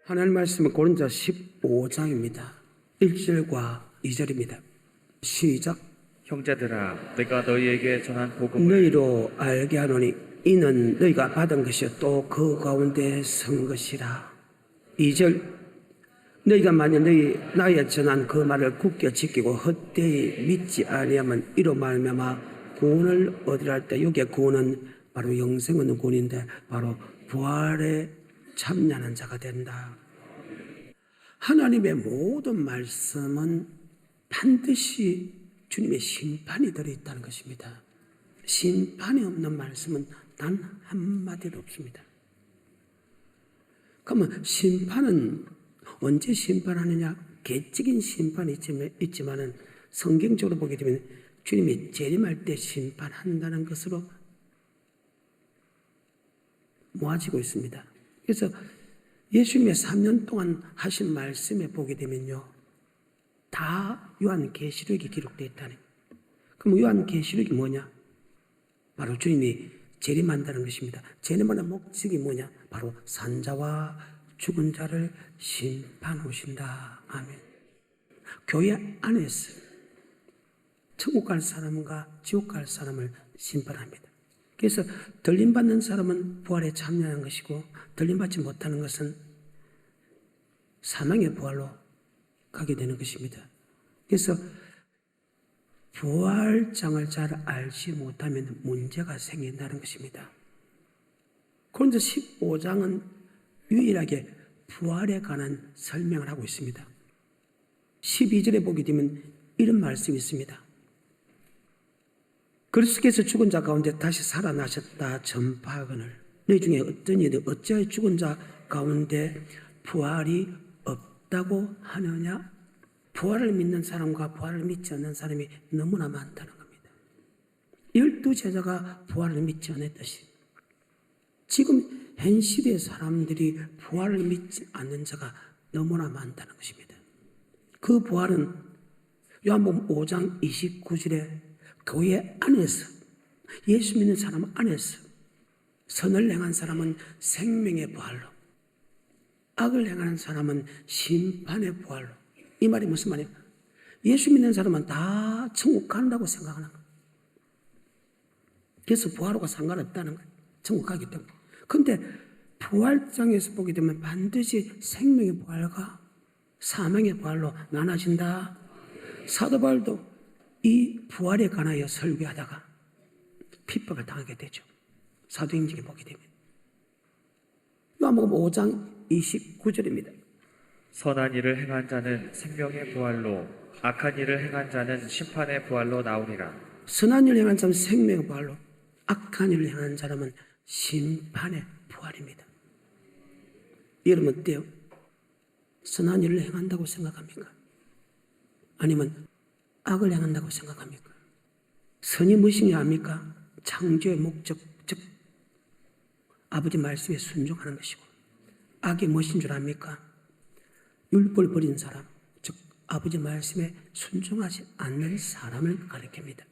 하나님 말씀은 고린도 15장입니다. 1절과 2절입니다. 시작. 형제들아, 내가 너희에게 전한 복음을 너희로 알게 하노니 이는 너희가 받은 것이요 또 그 가운데 선 것이라. 2절. 너희가 만약 나의 전한 그 말을 굳게 지키고 헛되이 믿지 아니하면 이로 말미암아 구원을 얻으라 할 때, 여기에 구원은 바로 영생 얻는 구원인데 바로 부활에 참여하는 자가 된다. 하나님의 모든 말씀은 반드시 주님의 심판이 들어있다는 것입니다. 심판이 없는 말씀은 단 한마디도 없습니다. 그러면 심판은 언제 심판하느냐? 개적인 심판이 있지만은 성경적으로 보게 되면 주님이 재림할 때 심판한다는 것으로 모아지고 있습니다. 그래서 예수님의 3년 동안 하신 말씀에 보게 되면요, 다 요한계시록이 기록되어 있다는 거예요. 그럼 요한계시록이 뭐냐? 바로 주님이 재림한다는 것입니다. 재림하는 목적이 뭐냐? 바로 산자와 죽은 자를 심판하신다. 아멘. 교회 안에서 천국 갈 사람과 지옥 갈 사람을 심판합니다. 그래서 들림받는 사람은 부활에 참여하는 것이고, 들림받지 못하는 것은 사망의 부활로 가게 되는 것입니다. 그래서 부활장을 잘 알지 못하면 문제가 생긴다는 것입니다. 고린도 15장은 유일하게 부활에 관한 설명을 하고 있습니다. 12절에 보게 되면 이런 말씀이 있습니다. 그리스도께서 죽은 자 가운데 다시 살아나셨다 전파하거늘 너희 중에 어떤 이들 어찌하여 죽은 자 가운데 부활이 없다고 하느냐? 부활을 믿는 사람과 부활을 믿지 않는 사람이 너무나 많다는 겁니다. 12제자가 부활을 믿지 않았듯이 지금 현 시대의 사람들이 부활을 믿지 않는 자가 너무나 많다는 것입니다. 그 부활은 요한복음 5장 29절에 교회 안에서, 예수 믿는 사람 안에서 선을 행한 사람은 생명의 부활로, 악을 행하는 사람은 심판의 부활로. 이 말이 무슨 말이에요? 예수 믿는 사람은 다 천국 간다고 생각하는 거예요. 그래서 부활하고 상관없다는 거예요. 천국 가기 때문에. 그런데 부활장에서 보게 되면 반드시 생명의 부활과 사망의 부활로 나눠진다. 사도 바울도 이 부활에 관하여 설교하다가 핍박을 당하게 되죠. 사도행전에 보게 되면. 요한복음 5장 29절입니다. 선한 일을 행한 자는 생명의 부활로, 악한 일을 행한 자는 심판의 부활로 나오리라. 선한 일을 행한 자는 생명의 부활로, 악한 일을 행한 사람은 심판의 부활입니다. 여러분 어때요? 선한 일을 행한다고 생각합니까? 아니면 악을 행한다고 생각합니까? 선이 무엇이냐 합니까? 창조의 목적, 즉 아버지 말씀에 순종하는 것이고, 악이 무엇인 줄 압니까? 율법을 버린 사람, 즉 아버지 말씀에 순종하지 않는 사람을 가리킵니다.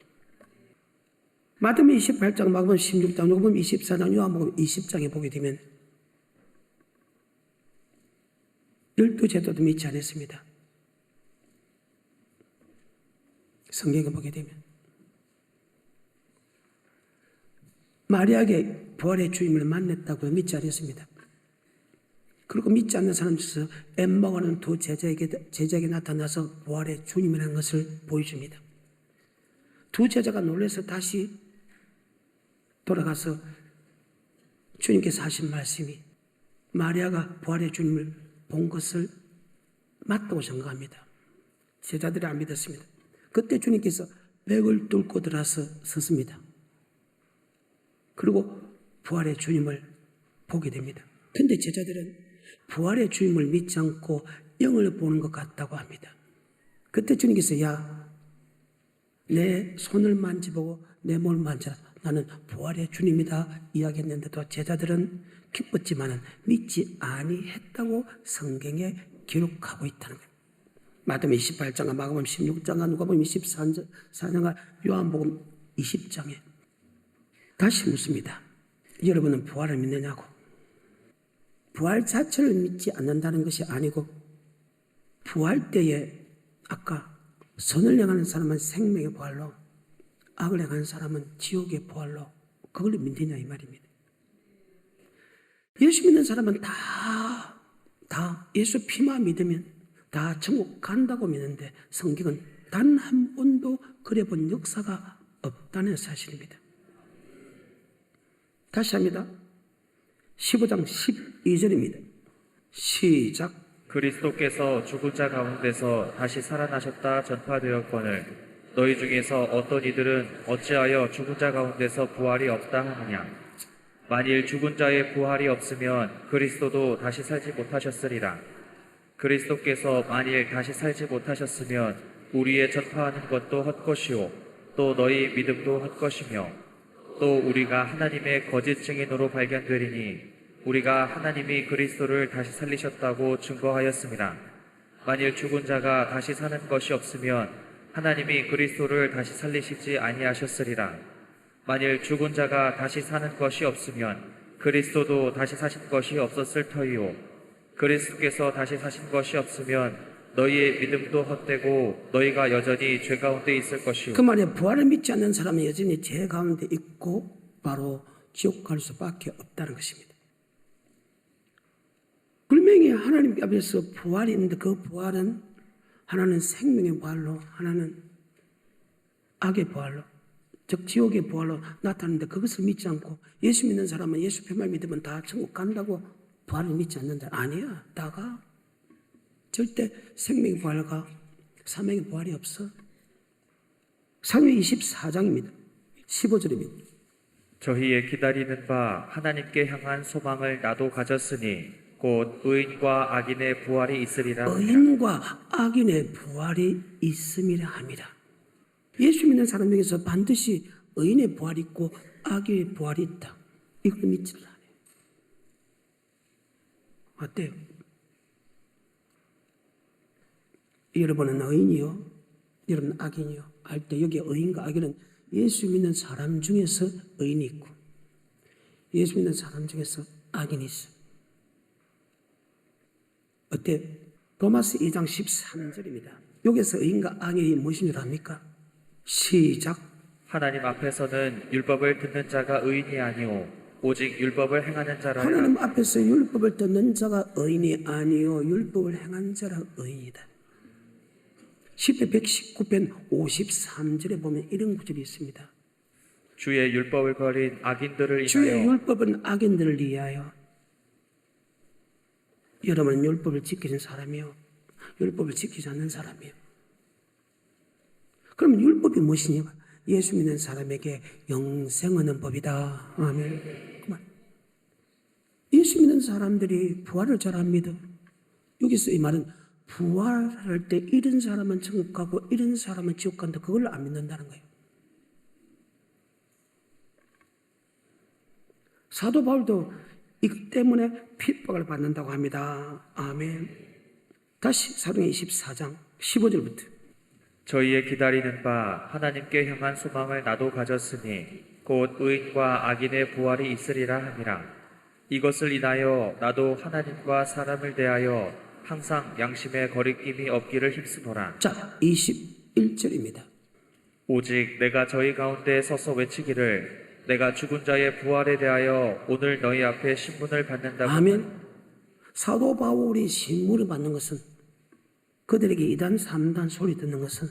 마태복음 28장, 마가복음 16장, 요한복음 24장, 요한복음 20장에 보게 되면 12제자도 믿지 않았습니다. 성경에 보게 되면 마리아에게 부활의 주님을 만났다고 믿지 않았습니다. 그리고 믿지 않는 사람 중에서 엠마오는 두 제자에게 나타나서 부활의 주님이라는 것을 보여줍니다. 두 제자가 놀라서 다시 돌아가서 주님께서 하신 말씀이 마리아가 부활의 주님을 본 것을 맞다고 생각합니다. 제자들이 안 믿었습니다. 그때 주님께서 벽을 뚫고 들어서 섰습니다. 그리고 부활의 주님을 보게 됩니다. 그런데 제자들은 부활의 주님을 믿지 않고 영을 보는 것 같다고 합니다. 그때 주님께서 야, 내 손을 만져보고 내 몸을 만져라. 나는 부활의 주님이다 이야기했는데도 제자들은 기뻤지만 믿지 아니했다고 성경에 기록하고 있다는 거예요. 마태복음 28장과 마가복음 16장과 누가복음 24장과 요한복음 20장에 다시 묻습니다. 여러분은 부활을 믿느냐고. 부활 자체를 믿지 않는다는 것이 아니고 부활 때에 아까 선을 행하는 사람은 생명의 부활로 악을 행하는 사람은 지옥의 부활로 그걸 믿느냐 이 말입니다. 예수 믿는 사람은 다 예수 피만 믿으면 다 천국 간다고 믿는데 성경은 단 한 번도 그래 본 역사가 없다는 사실입니다. 다시 합니다. 15장 12절입니다. 시작. 그리스도께서 죽은 자 가운데서 다시 살아나셨다 전파되었거늘 너희 중에서 어떤 이들은 어찌하여 죽은 자 가운데서 부활이 없다 하느냐. 만일 죽은 자의 부활이 없으면 그리스도도 다시 살지 못하셨으리라. 그리스도께서 만일 다시 살지 못하셨으면 우리의 전파하는 것도 헛것이요 또 너희 믿음도 헛것이며 또 우리가 하나님의 거짓 증인으로 발견되리니 우리가 하나님이 그리스도를 다시 살리셨다고 증거하였습니다. 만일 죽은 자가 다시 사는 것이 없으면 하나님이 그리스도를 다시 살리시지 아니하셨으리라. 만일 죽은 자가 다시 사는 것이 없으면 그리스도도 다시 사신 것이 없었을 터이요 그리스도께서 다시 사신 것이 없으면 너희의 믿음도 헛되고 너희가 여전히 죄 가운데 있을 것이요. 그 말에 부활을 믿지 않는 사람은 여전히 죄 가운데 있고 바로 지옥 갈 수밖에 없다는 것입니다. 분명히 하나님 앞에서 부활이 있는데 그 부활은 하나는 생명의 부활로 하나는 악의 부활로 즉 지옥의 부활로 나타나는데 그것을 믿지 않고 예수 믿는 사람은 예수 표만 믿으면 다 천국 간다고 부활을 믿지 않는다. 아니야. 다가 절대 생명의 부활과 사명의 부활이 없어. 사무엘 24장입니다. 15절입니다. 저희의 기다리는 바 하나님께 향한 소망을 나도 가졌으니 곧 의인과 악인의 부활이 있으리라. 의인과 악인의 부활이 있음이라 합니다. 예수 믿는 사람 중에서 반드시 의인의 부활이 있고 악인의 부활이 있다. 이걸 믿지를 않아요. 어때요? 여러분은 의인이요? 여러분은 악인이요? 할 때 여기 의인과 악인은 예수 믿는 사람 중에서 의인이 있고 예수 믿는 사람 중에서 악인이 있어. 어때요? 로마서 2장 13절입니다. 여기서 의인과 악인이 무엇인 줄 압니까? 시작. 하나님 앞에서는 율법을 듣는 자가 의인이 아니오 오직 율법을 행하는 자라. 하나님 앞에서 율법을 듣는 자가 의인이 아니요 율법을 행한 자라 의인이다. 시편 119편 53절에 보면 이런 구절이 있습니다. 주의 율법을 버린 악인들을 주의 인하여. 율법은 악인들을 위하여. 여러분은 율법을 지키는 사람이요 율법을 지키지 않는 사람이요. 그럼 율법이 무엇이냐? 예수 믿는 사람에게 영생 얻는 법이다. 아멘. 그만. 예수 믿는 사람들이 부활을 잘 안 믿어. 여기서 이 말은 부활할 때 이런 사람은 천국 가고 이런 사람은 지옥 간다. 그걸 안 믿는다는 거예요. 사도 바울도 이것 때문에 핍박을 받는다고 합니다. 아멘. 다시 사도행전 24장 15절부터. 저희의 기다리는 바 하나님께 향한 소망을 나도 가졌으니 곧 의인과 악인의 부활이 있으리라 함이라. 이것을 인하여 나도 하나님과 사람을 대하여 항상 양심의 거리낌이 없기를 힘쓰노라. 자, 21절입니다. 오직 내가 저희 가운데 서서 외치기를 내가 죽은 자의 부활에 대하여 오늘 너희 앞에 신문을 받는다고. 아멘. 사도 바울이 신문을 받는 것은 그들에게 2단 3단 소리 듣는 것은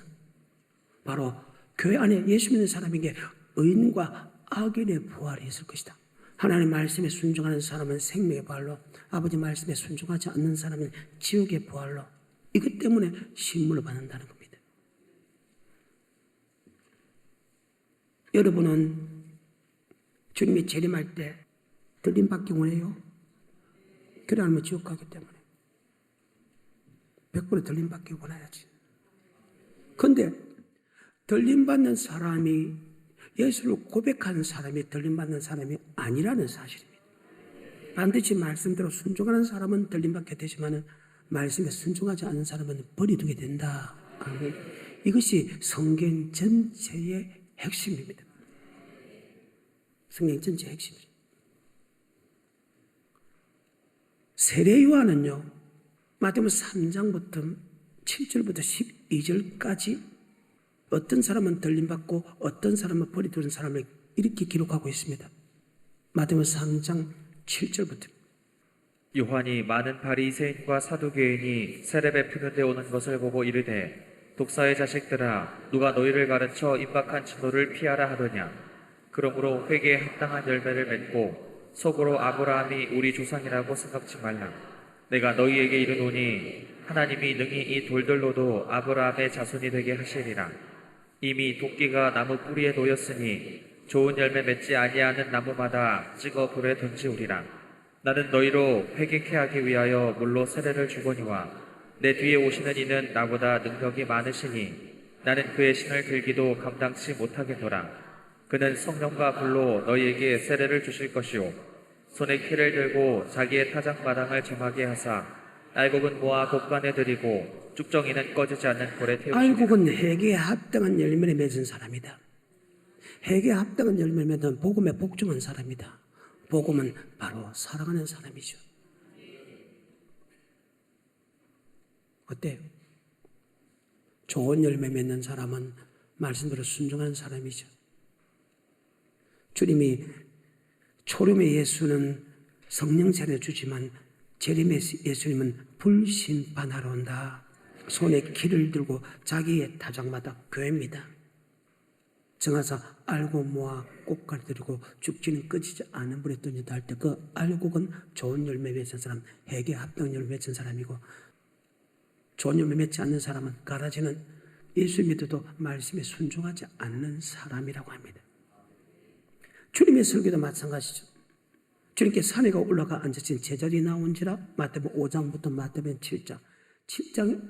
바로 교회 안에 예수 믿는 사람에게 의인과 악인의 부활이 있을 것이다. 하나님 말씀에 순종하는 사람은 생명의 부활로 아버지 말씀에 순종하지 않는 사람은 지옥의 부활로 이것 때문에 신문을 받는다는 겁니다. 여러분은 주님이 재림할 때 들림받기 원해요? 그래 않으면 지옥 가기 때문에 100% 들림받기 원해야지. 그런데 들림받는 사람이 예수를 고백하는 사람이 들림받는 사람이 아니라는 사실입니다. 반드시 말씀대로 순종하는 사람은 들림받게 되지만 말씀에 순종하지 않는 사람은 버리두게 된다. 아멘. 이것이 성경 전체의 핵심입니다. 성경 전체의 핵심입니다. 세례 요한은요, 마태복음 3장부터 7절부터 12절까지 어떤 사람은 들림받고 어떤 사람은 버리두는 사람을 이렇게 기록하고 있습니다. 마태복음 3장 7절부터. 요한이 많은 바리새인과 사두개인이 세례 베푸는 데 오는 것을 보고 이르되 독사의 자식들아 누가 너희를 가르쳐 임박한 진노를 피하라 하더냐. 그러므로 회개에 합당한 열매를 맺고 속으로 아브라함이 우리 조상이라고 생각지 말라. 내가 너희에게 이르노니 하나님이 능히 이 돌들로도 아브라함의 자손이 되게 하시리라. 이미 도끼가 나무 뿌리에 놓였으니 좋은 열매 맺지 아니하는 나무마다 찍어 불에 던지우리라. 나는 너희로 회개케 하기 위하여 물로 세례를 주거니와 내 뒤에 오시는 이는 나보다 능력이 많으시니 나는 그의 신을 들기도 감당치 못하겠노라. 그는 성령과 불로 너희에게 세례를 주실 것이요 손에 키를 들고 자기의 타작마당을 정하게 하사 알곡은 모아 곡간에 들이고 쭉정이는 꺼지지 않는 불에 태우시리라. 알곡은 회개에 합당한 열매를 맺은 사람이다. 회개에 합당한 열매를 맺은 복음에 복종한 사람이다. 복음은 바로 살아가는 사람이죠. 어때요? 좋은 열매 맺는 사람은 말씀대로 순종하는 사람이죠. 주님이 초림의 예수는 성령 세례 주지만 재림의 예수님은 불심판하러 온다. 손에 키를 들고 자기의 타작마다 교회입니다. 정하사 알고 모아 꽃가루 들이고 죽지는 꺼지지 않은 불에 던진다 할 때 그 알곡은 좋은 열매 맺은 사람, 회개 합당 열매 맺은 사람이고 좋은 열매 맺지 않는 사람은 가라지는 예수 믿어도 말씀에 순종하지 않는 사람이라고 합니다. 주님의 설교도 마찬가지죠. 주님께 산에 올라가 앉으신 제자리 나온지라 마태복음 5장부터 마태복음 7장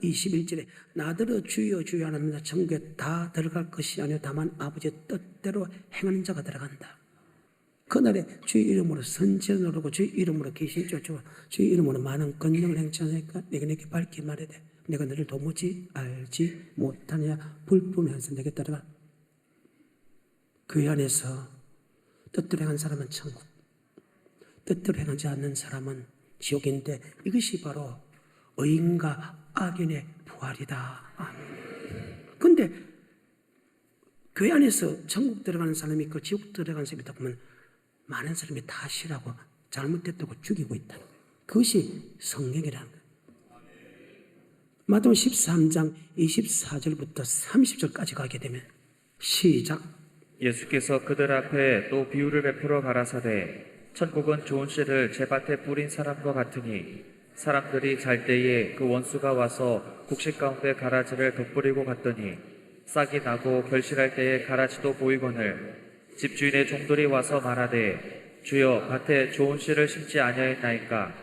21절에 나더러 주여 주여 하나님나 천국에 다 들어갈 것이 아니요 다만 아버지의 뜻대로 행하는 자가 들어간다. 그날에 주의 이름으로 선지를 오르고 주의 이름으로 귀신 쫓고 주의 이름으로 많은 권능을 행치 않으니까 내가 내게 밝히 말하되 내가 너를 도무지 알지 못하냐 불품해서 내게 따라가. 그 안에서 뜻대로 행한 사람은 천국, 뜻대로 행하지 않는 사람은 지옥인데 이것이 바로 의인과 악인의 부활이다. 그런데 교회 안에서 천국 들어가는 사람이 있고 지옥 들어가는 사람이 있다 보면 많은 사람이 다 싫어하고 잘못됐다고 죽이고 있다는 거예요. 그것이 성경이라는 거예요. 마태복음 13장 24절부터 30절까지 가게 되면 시작. 예수께서 그들 앞에 또 비유를 베풀어 가라사대 천국은 좋은 씨를 제밭에 뿌린 사람과 같으니 사람들이 잘 때에 그 원수가 와서 곡식 가운데 가라지를 덧뿌리고 갔더니 싹이 나고 결실할 때에 가라지도 보이거늘 집주인의 종들이 와서 말하되 주여 밭에 좋은 씨를 심지 아니하였나이까.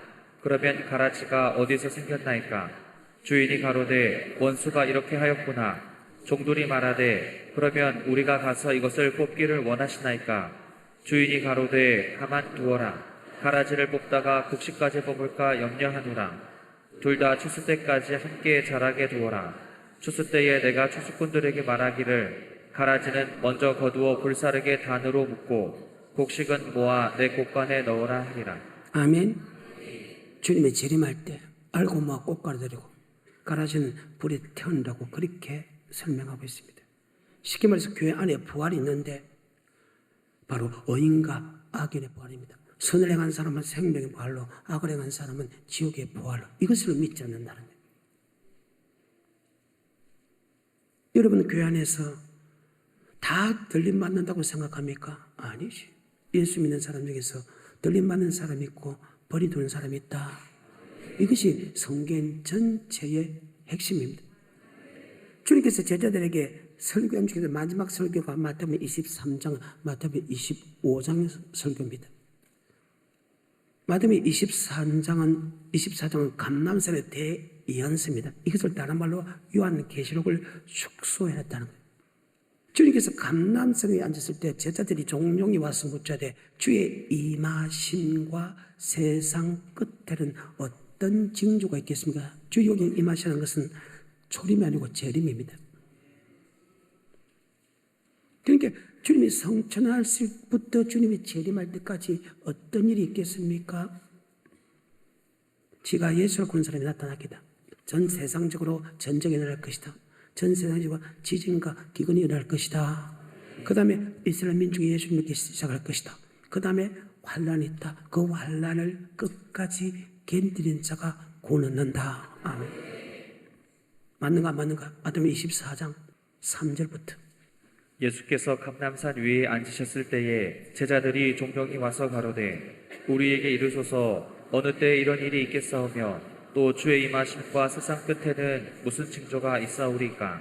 그러면 가라지가 어디서 생겼나이까. 주인이 가로되 원수가 이렇게 하였구나. 종들이 말하되 그러면 우리가 가서 이것을 뽑기를 원하시나이까. 주인이 가로되 가만 두어라. 가라지를 뽑다가 곡식까지 뽑을까 염려하노라. 둘 다 추수 때까지 함께 자라게 두어라. 추수 때에 내가 추수꾼들에게 말하기를 가라지는 먼저 거두어 불사르게 단으로 묶고 곡식은 모아 내 곡간에 넣으라 하리라. 아멘. 주님의 재림할 때 알고 모아 꽃가루 들이고 가라지는 불에 태운다고 그렇게 설명하고 있습니다. 쉽게 말해서 교회 안에 부활이 있는데 바로 의인과 악인의 부활입니다. 선을 행한 사람은 생명의 부활로 악을 행한 사람은 지옥의 부활로 이것을 믿지 않는다는 거예요. 여러분 교회 안에서 다 들림받는다고 생각합니까? 아니지. 예수 믿는 사람 중에서 들림받는 사람이 있고 버리두는 사람이 있다. 이것이 성경 전체의 핵심입니다. 주님께서 제자들에게 설교한 중에서 마지막 설교가 마태복음 23장, 마태복음 25장 설교입니다. 마태복음 24장은 감람산의 대이언서입니다. 이것을 다른 말로 요한계시록을 축소해놨다는 거예요. 주님께서 감람산에 앉았을 때 제자들이 종종이 와서 묻자되 주의 임하심과 세상 끝에는 어떤 징조가 있겠습니까? 주 여기 임하시는 것은 초림이 아니고 재림입니다. 그러니까 주님이 성천할 때부터 주님이 재림할 때까지 어떤 일이 있겠습니까? 지가 예수를 그런 사람이 나타나겠다. 전 세상적으로 전쟁이 일어날 것이다. 전 세상적으로 지진과 기근이 일어날 것이다. 그 다음에 이스라엘 민족이 예수를 믿기 시작할 것이다. 그 다음에 환란이 있다. 그 환란을 끝까지 견디는 자가 구원 얻는다. 아멘. 맞는가 안 맞는가? 마태복음 24장 3절부터. 예수께서 감람산 위에 앉으셨을 때에 제자들이 종병이 와서 가로되 우리에게 이르소서 어느 때에 이런 일이 있겠사오며 또 주의 임하심과 세상 끝에는 무슨 징조가 있사오리까?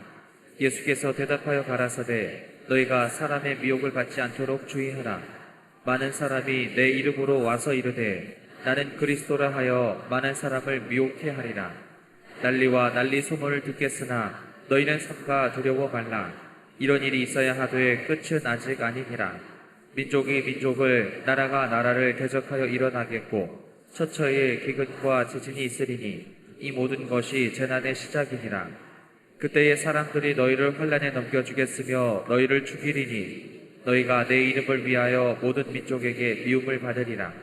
예수께서 대답하여 가라사대 너희가 사람의 미혹을 받지 않도록 주의하라. 많은 사람이 내 이름으로 와서 이르되 나는 그리스도라 하여 많은 사람을 미혹해 하리라. 난리와 난리 소문을 듣겠으나 너희는 삼가 두려워 말라. 이런 일이 있어야 하되 끝은 아직 아니니라. 민족이 민족을 나라가 나라를 대적하여 일어나겠고 처처에 기근과 지진이 있으리니 이 모든 것이 재난의 시작이니라. 그때에 사람들이 너희를 환란에 넘겨주겠으며 너희를 죽이리니 너희가 내 이름을 위하여 모든 민족에게 미움을 받으리라.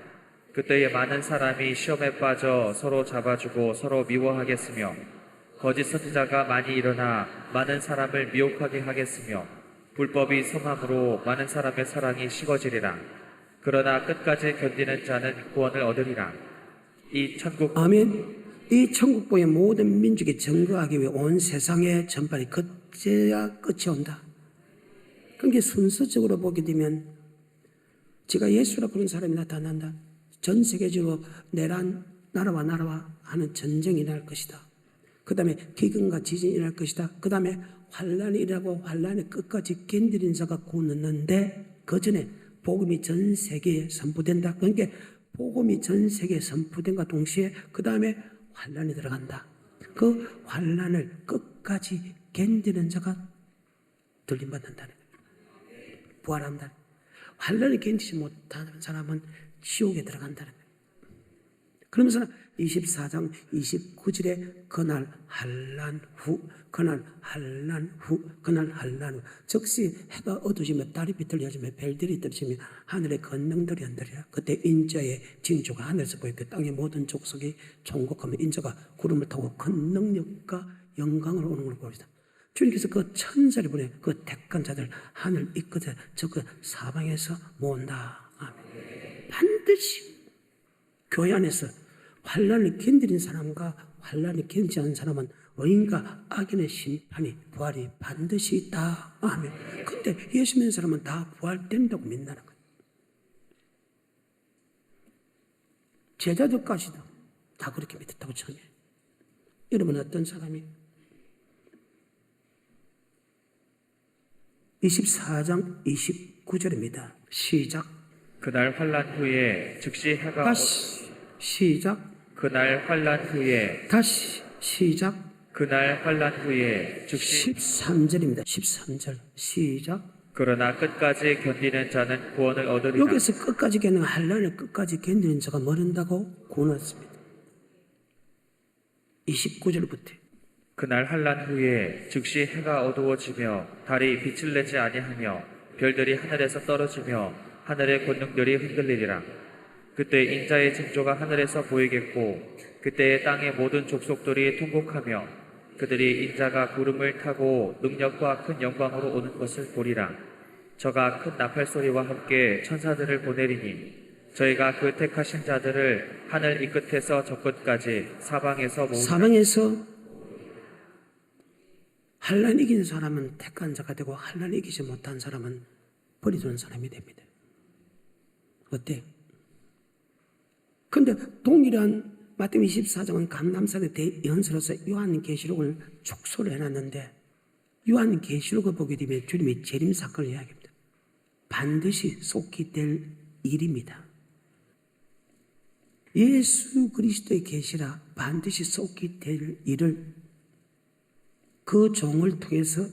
그때에 많은 사람이 시험에 빠져 서로 잡아주고 서로 미워하겠으며 거짓 선지자가 많이 일어나 많은 사람을 미혹하게 하겠으며 불법이 성함으로 많은 사람의 사랑이 식어지리라. 그러나 끝까지 견디는 자는 구원을 얻으리라. 이 천국 아멘. 이 천국보의 모든 민족이 증거하기 위해 온 세상의 전파리 그제야 끝이 온다. 그러니까 순서적으로 보게 되면 제가 예수라 부른 사람이 나타난다. 전 세계적으로 내란 나라와 나라와 하는 전쟁이 일어날 것이다. 그 다음에 기근과 지진이 일어날 것이다. 그 다음에 환란이 일어나고 환란의 끝까지 견디는 자가 구원 얻는데 그 전에 복음이 전 세계에 선포된다. 그러니까 복음이 전 세계에 선포된과 동시에 그 다음에 환란이 들어간다. 그 환란을 끝까지 견디는 자가 들림받는다는 거예요. 부활한다. 환란을 견디지 못하는 사람은 지옥에 들어간다는 거예요. 그러면서 24장 29절에 그날 환란 후, 그날 환란 후, 그날 환란 후. 즉시 해가 어두워지며 달이 비틀려지며 별들이 떨어지며 하늘의 권능들이 흔들리라. 그때 인자의 징조가 하늘에서 보이고 땅의 모든 족속이 총곡하며 인자가 구름을 타고 큰 능력과 영광으로 오는 걸 보시다. 주님께서 그 천사를 보내 그 택한 자들 하늘 이끝에 저 그 사방에서 모은다. 아멘. 반드시 교회 안에서 환란을 견디는 사람과 환란을 견디지 않는 사람은 의인과 악인의 심판이 부활이 반드시 있다. 아멘. 근데 예수 믿는 사람은 다 부활된다고 믿는다는 거예요. 제자들까지도 다 그렇게 믿었다고 전해요. 여러분 어떤 사람이 24장 29절입니다. 시작. 그날 환란 후에 즉시 해가 다시 시작. 그날 환란 후에 다시 시작. 그날 환란 후에 즉시 13절입니다. 13절 시작. 그러나 끝까지 견디는 자는 구원을 얻으리라. 여기서 끝까지 견디는 환란을 끝까지 견디는 자가 뭐른다고 구원 얻습니다. 29절부터 그날 환란 후에 즉시 해가 어두워지며 달이 빛을 내지 아니하며 별들이 하늘에서 떨어지며 하늘의 권능들이 흔들리리라. 그때 인자의 징조가 하늘에서 보이겠고 그때의 땅의 모든 족속들이 통곡하며 그들이 인자가 구름을 타고 능력과 큰 영광으로 오는 것을 보리라. 저가 큰 나팔 소리와 함께 천사들을 보내리니 저희가 그 택하신 자들을 하늘 이 끝에서 저 끝까지 사방에서 모으리라. 사방에서 환란 이긴 사람은 택한 자가 되고 환란 이기지 못한 사람은 버려두는 사람이 됩니다. 어때요? 근데 동일한 마태복음 24장은 감람산의 대연설로서 요한계시록을 축소를 해놨는데 요한계시록을 보게 되면 주님이 재림 사건을 이야기합니다. 반드시 속히 될 일입니다. 예수 그리스도의 계시라 반드시 속히 될 일을 그 종을 통해서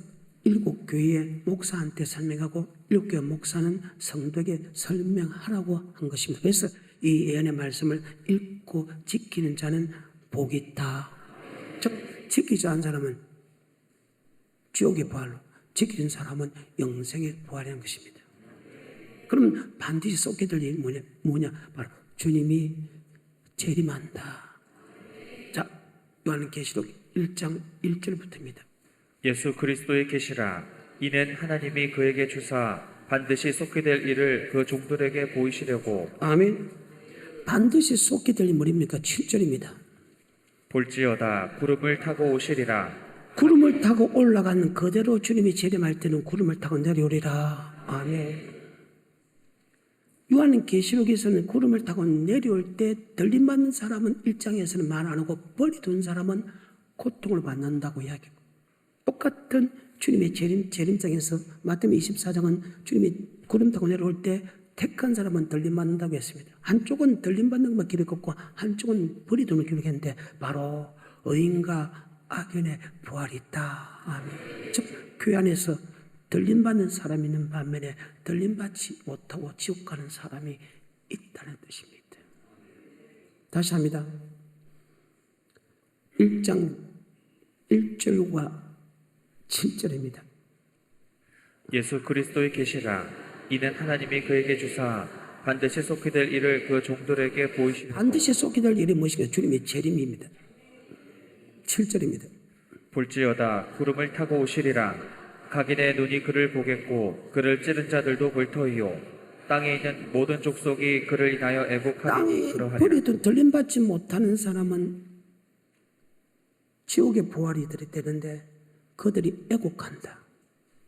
7교회의 목사한테 설명하고 7교회 목사는 성도에게 설명하라고 한 것입니다. 그래서 이 예언의 말씀을 읽고 지키는 자는 복이 있다. 즉 지키지 않은 사람은 지옥의 부활로, 지키는 사람은 영생의 부활이라는 것입니다. 그럼 반드시 쏟게 될 일이 뭐냐? 바로 주님이 재림한다. 요한계시록 1장 1절부터입니다. 예수 그리스도의 계시라. 이는 하나님이 그에게 주사 반드시 속히 될 일을 그 종들에게 보이시려고. 아멘. 반드시 쏟게 될 인물입니까? 7절입니다. 볼지어다 구름을 타고 오시리라. 구름을 타고 올라가는 그대로 주님이 재림할 때는 구름을 타고 내려오리라. 아멘. 요한계시록에서는 구름을 타고 내려올 때 들림받는 사람은 1장에서는 말 안 하고 버리둔 사람은 고통을 받는다고 이야기하고, 똑같은 주님의 재림장에서 마태복음 24장은 주님이 구름 타고 내려올 때 택한 사람은 들림받는다고 했습니다. 한쪽은 들림받는 것만 기록했고 한쪽은 버리둔을 기록했는데 바로 의인과 악인의 부활이 있다. 아멘. 즉 교회 안에서 들림받는 사람이 있는 반면에 들림받지 못하고 지옥 가는 사람이 있다는 뜻입니다. 다시 합니다. 1장 1절과 7절입니다. 예수 그리스도의 계시라. 이는 하나님이 그에게 주사 반드시 속히 될 일을 그 종들에게 보이시려고. 반드시 쏟게 될 일이 무엇인가? 주님의 재림입니다. 7절입니다. 볼지어다 구름을 타고 오시리라. 각인의 눈이 그를 보겠고 그를 찌른 자들도 볼 터이요. 땅에 있는 모든 족속이 그를 인하여 애곡하리니 땅에 그러하리라. 버리도 들림받지 못하는 사람은 지옥의 부활이 되는데 그들이 애곡한다.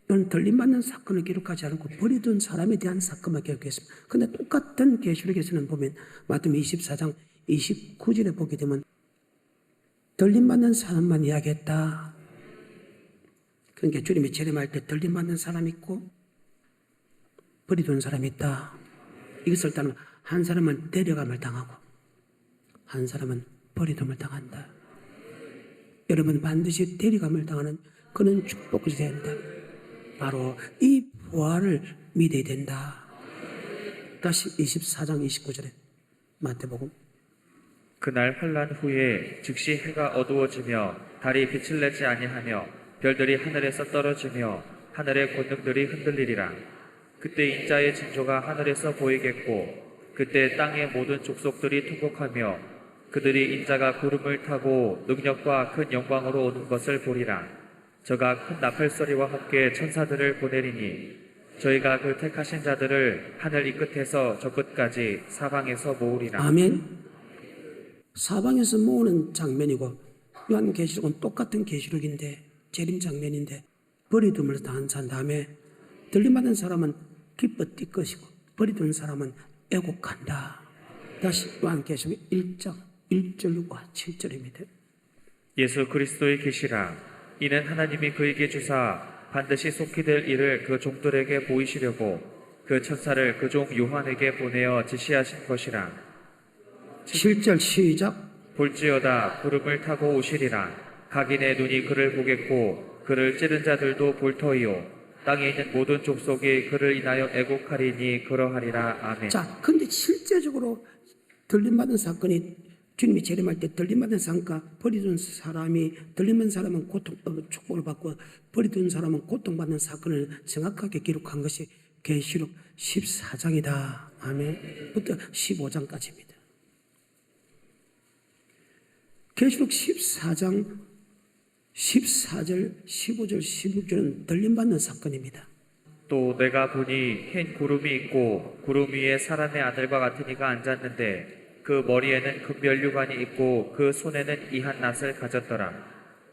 이건 들림받는 사건을 기록하지 않고 버리둔 사람에 대한 사건만 기록했습니다. 그런데 똑같은 계시록에서는 보면 마태복음 24장 29절에 보게 되면 들림받는 사람만 이야기했다. 그러니까 주님이 재림할 때 들림받는 사람이 있고 버리둔 사람이 있다. 이것을 따르면 한 사람은 데려감을 당하고 한 사람은 버리둠을 당한다. 여러분 반드시 데려감을 당하는 그런 축복이 된다. 바로 이 부활을 믿어야 된다. 다시 24장 29절에 마태복음. 그날 환란 후에 즉시 해가 어두워지며 달이 빛을 내지 아니하며 별들이 하늘에서 떨어지며 하늘의 권능들이 흔들리리라. 그때 인자의 징조가 하늘에서 보이겠고 그때 땅의 모든 족속들이 통곡하며 그들이 인자가 구름을 타고 능력과 큰 영광으로 오는 것을 보리라. 저가 큰 나팔소리와 함께 천사들을 보내리니 저희가 그 택하신 자들을 하늘 이 끝에서 저 끝까지 사방에서 모으리라. 아멘. 사방에서 모으는 장면이고 요한계시록은 똑같은 계시록인데 재림 장면인데 버리둠을 당한 다음에 들림받은 사람은 기뻐 뛸 것이고 버리둔 사람은 애곡한다. 다시 요한계시록 1장 1절과 7절입니다. 예수 그리스도의 계시라. 이는 하나님이 그에게 주사 반드시 속히 될 일을 그 종들에게 보이시려고 그 천사를 그 종 요한에게 보내어 지시하신 것이라. 7절 시작. 볼지어다 구름을 타고 오시리라. 각인의 눈이 그를 보겠고 그를 찌른 자들도 볼 터이요. 땅에 있는 모든 족속이 그를 인하여 애곡하리니 그러하리라. 아멘. 자, 근데 실제적으로 들림받은 사건이 주님이 재림할 때 들림받은 사람과 버리둔 사람이 들림받은 사람은 축복을 받고 버리둔 사람은 고통받는 사건을 정확하게 기록한 것이 계시록 14장이다. 아멘. 부터 15장까지입니다. 계시록 14장 14절, 15절, 16절은 들림받는 사건입니다. 또 내가 보니 흰 구름이 있고 구름 위에 사람의 아들과 같은 이가 앉았는데 그 머리에는 금면류관이 있고 그 손에는 이한 낫을 가졌더라.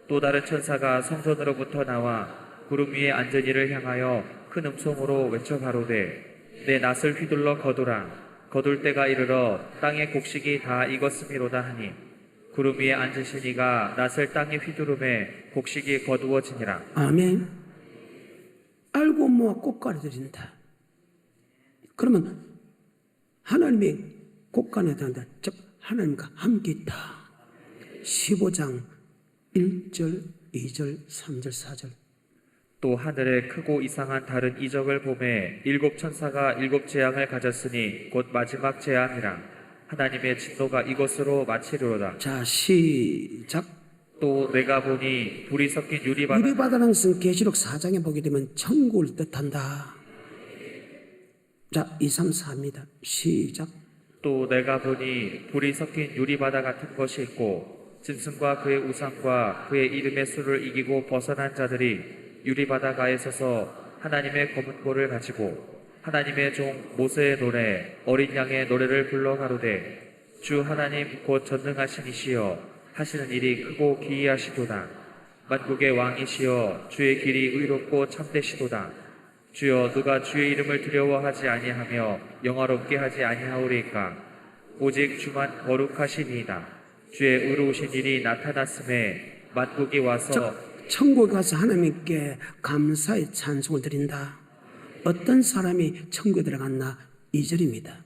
또 다른 천사가 성전으로부터 나와 구름 위에 앉은 이를 향하여 큰 음성으로 외쳐 가로되 내 낫을 휘둘러 거두라. 거둘 때가 이르러 땅의 곡식이 다 익었음이로다 하니 구름 위에 앉으신 이가 낫을 땅에 휘두름에 곡식이 거두어지니라. 아멘. 알고 모아 꽃가루 드린다. 그러면 하나님이 꽃가루 드린다. 즉 하나님과 함께 있다. 15장 1절, 2절, 3절, 4절. 또 하늘에 크고 이상한 다른 이적을 보매 일곱 천사가 일곱 재앙을 가졌으니 곧 마지막 재앙이라. 하나님의 진노가 이것으로 마치리로다. 자, 시작. 또 내가 보니 불이 섞인 유리바다. 유리바다라는 것은 계시록 4장에 보게 되면 천국을 뜻한다. 자, 2, 3, 4입니다. 시작. 또 내가 보니 불이 섞인 유리바다 같은 것이 있고 짐승과 그의 우상과 그의 이름의 수를 이기고 벗어난 자들이 유리바다가에 서서 하나님의 검은 고를 가지고 하나님의 종 모세의 노래 어린 양의 노래를 불러 가로되 주 하나님 곧 전능하신 이시여 하시는 일이 크고 기이하시도다. 만국의 왕이시여 주의 길이 의롭고 참되시도다. 주여 누가 주의 이름을 두려워하지 아니하며 영화롭게 하지 아니하오리까. 오직 주만 거룩하시니이다. 주의 의로우신 일이 나타났음에 만국이 와서 천국에 가서 하나님께 감사의 찬송을 드린다. 어떤 사람이 천국에 들어갔나? 2절입니다.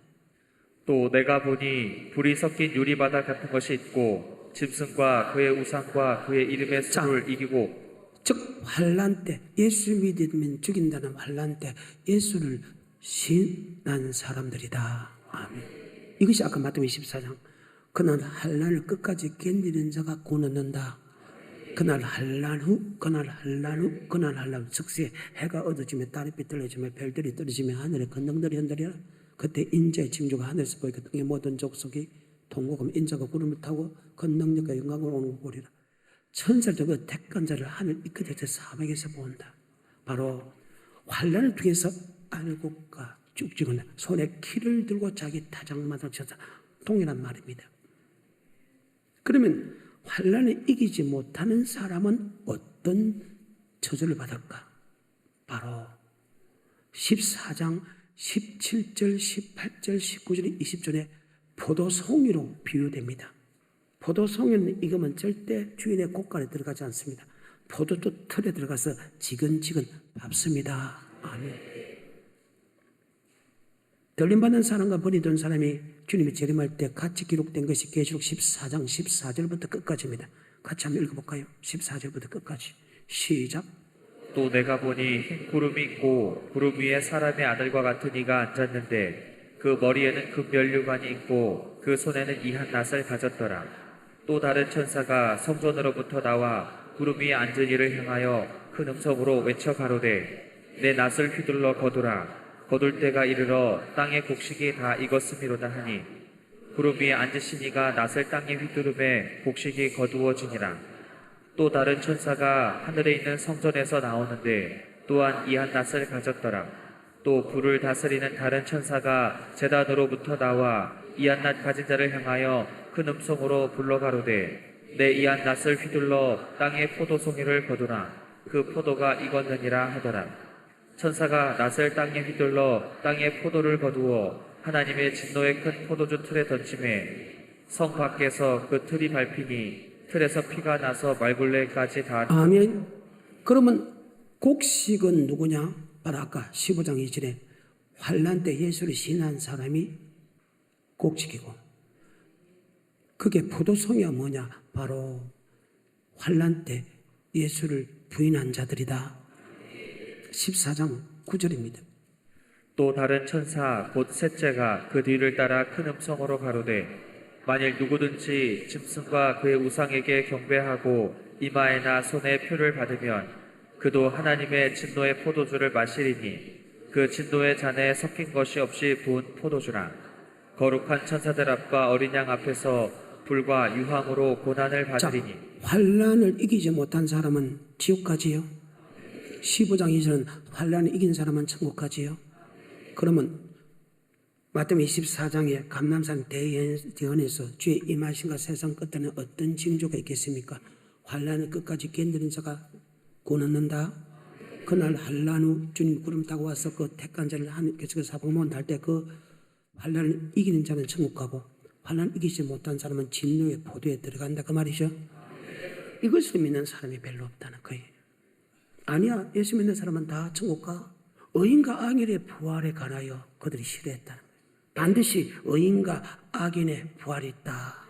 또 내가 보니 불이 섞인 유리바다 같은 것이 있고 짐승과 그의 우상과 그의 이름의 수를 이기고 즉 환난 때 예수 믿으면 죽인다는 환난 때 예수를 신난 사람들이다. 아멘. 이것이 아까 마태복음 24장 그날 환난을 끝까지 견디는 자가 구원 얻는다. 그날 환난 후 그날 환난 즉시 해가 어두워지며 달이 삐뚤어지며 별들이 떨어지며 하늘에 건능들이 흔들리라. 그때 인자의 징조가 하늘에서 보이고 땅의 모든 족속이 통곡하며 인자가 구름을 타고 건능력과 영광으로 오는 걸 보리라. 천사들 그 택한 자를 하늘 이끌어서 사막에서 본다. 바로 환난을 통해서 알곡과 쭉지근해 손에 키를 들고 자기 타작마다 쳐서 동일한 말입니다. 그러면 환난을 이기지 못하는 사람은 어떤 저주를 받을까? 바로 14장 17절, 18절, 19절, 20절에 포도송이로 비유됩니다. 포도송이는 익으면 절대 주인의 곳간에 들어가지 않습니다. 포도주 틀에 들어가서 지근지근 밟습니다. 아멘. 들림받는 사람과 버리던 사람이 주님이 재림할 때 같이 기록된 것이 계시록 14장 14절부터 끝까지입니다. 같이 한번 읽어볼까요? 14절부터 끝까지. 시작. 또 내가 보니 흰 구름이 있고 구름 위에 사람의 아들과 같은 이가 앉았는데 그 머리에는 금면류관이 있고 그 손에는 이한 낫을 가졌더라. 또 다른 천사가 성전으로부터 나와 구름 위에 앉은 이를 향하여 큰 음성으로 외쳐 가로되 내 낫을 휘둘러 거두라. 거둘 때가 이르러 땅의 곡식이 다 익었음이로다 하니 구름 위에 앉으신 이가 낫을 땅에 휘두르매 곡식이 거두어지니라. 또 다른 천사가 하늘에 있는 성전에서 나오는데 또한 이한 낫을 가졌더라. 또 불을 다스리는 다른 천사가 제단으로부터 나와 이한 낫 가진 자를 향하여 큰 음성으로 불러 가로되 내 이한 낫을 휘둘러 땅의 포도송이를 거두라. 그 포도가 익었느니라 하더라. 천사가 낫을 땅에 휘둘러 땅의 포도를 거두어 하나님의 진노의 큰 포도주 틀에 던지매 성 밖에서 그 틀이 밟히니 틀에서 피가 나서 말굴레까지 다. 아멘. 그러면 곡식은 누구냐? 바로 아까 15장 2절에 환난 때 예수를 신한 사람이 곡식이고 그게 포도송이가 뭐냐? 바로 환난 때 예수를 부인한 자들이다. 14장 9절입니다. 또 다른 천사 곧 셋째가 그 뒤를 따라 큰 음성으로 가로되 만일 누구든지 짐승과 그의 우상에게 경배하고 이마에나 손에 표를 받으면 그도 하나님의 진노의 포도주를 마시리니 그 진노의 잔에 섞인 것이 없이 부은 포도주라. 거룩한 천사들 앞과 어린 양 앞에서 불과 유황으로 고난을 받으리니. 환난을 이기지 못한 사람은 지옥 가지요. 15장 2절은 환난을 이긴 사람은 천국 가지요. 그러면 마태복음 24장에 감람산 대연에서 주의 임하신과 세상 끝에는 어떤 징조가 있겠습니까? 환난을 끝까지 견디는 자가 구원 얻는다. 그날 환난 후 주님 구름 타고 와서 그 택한 자를 하나님께서 사방문 달 때 그 환난을 이기는 자는 천국 가고 환난을 이기지 못한 사람은 진노의 포도에 들어간다 그 말이죠. 이것을 믿는 사람이 별로 없다는 거예요. 아니야, 예수 믿는 사람은 다 천국 가. 의인과 악인의 부활에 관하여 그들이 싫어했다는 거예요. 반드시 의인과 악인의 부활이 있다.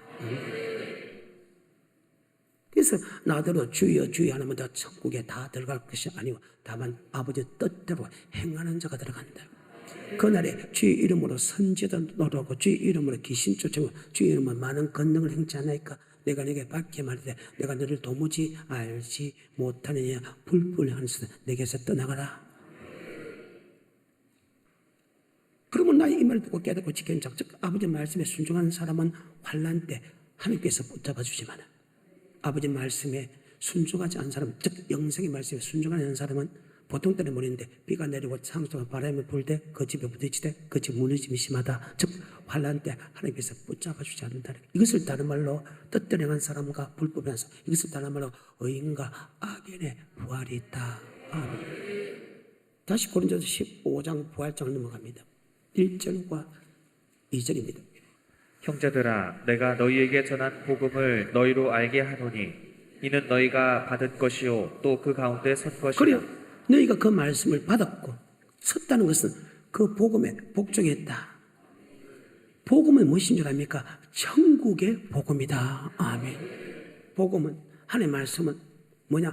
그래서 나더러 주여 주여 하면 다 천국에 다 들어갈 것이 아니고 다만 아버지의 뜻대로 행하는 자가 들어간다. 그날에 주의 이름으로 선지도 노하고 주의 이름으로 귀신 쫓아오고 주의 이름으로 많은 권능을 행치 않으니까 내가 네게 밝게 말하되 내가 너를 도무지 알지 못하느냐 불불하면서 내게서 떠나가라. 그러면 나의 이 말을 듣고 깨닫고 지키는 자, 즉 아버지 말씀에 순종하는 사람은 환난 때 하나님께서 붙잡아 주지만 아버지 말씀에 순종하지 않은 사람, 즉 영생의 말씀에 순종하지 않은 사람은 보통 때는 모르는데 비가 내리고 창수가 바람이 불 때 그 집에 부딪히되 그 집 무너짐이 심하다. 즉 환난 때 하나님께서 붙잡아 주지 않는다. 이것을 다른 말로 뜻대로 행한 사람과 불법에 한사 이것을 다른 말로 의인과 악인의 부활이 있다. 아멘. 다시 고린도서 15장 부활장을 넘어갑니다. 1절과 2절입니다. 형제들아, 내가 너희에게 전한 복음을 너희로 알게 하노니 이는 너희가 받은 것이요 또 그 가운데 선 것이라. 그래요. 너희가 그 말씀을 받았고 섰다는 것은 그 복음에 복종했다. 복음은 무엇인 줄 압니까? 천국의 복음이다. 아멘. 복음은 하나님의 말씀은 뭐냐?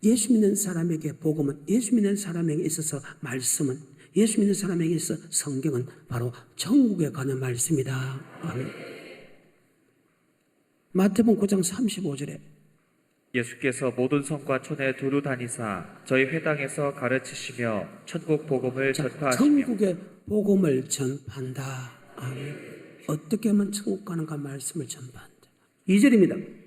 예수 믿는 사람에게 복음은 예수 믿는 사람에게 있어서 말씀은 예수 믿는 사람에게 있어 성경은 바로 천국에 관한 말씀이다. 아멘. 마태복음 9장 35절에 예수께서 모든 성과 촌에 두루 다니사 저희 회당에서 가르치시며 천국 복음을 전파하시며. 천국의 복음을 전파한다. 아멘. 어떻게 하면 천국 가는가 말씀을 전파한다. 2절입니다.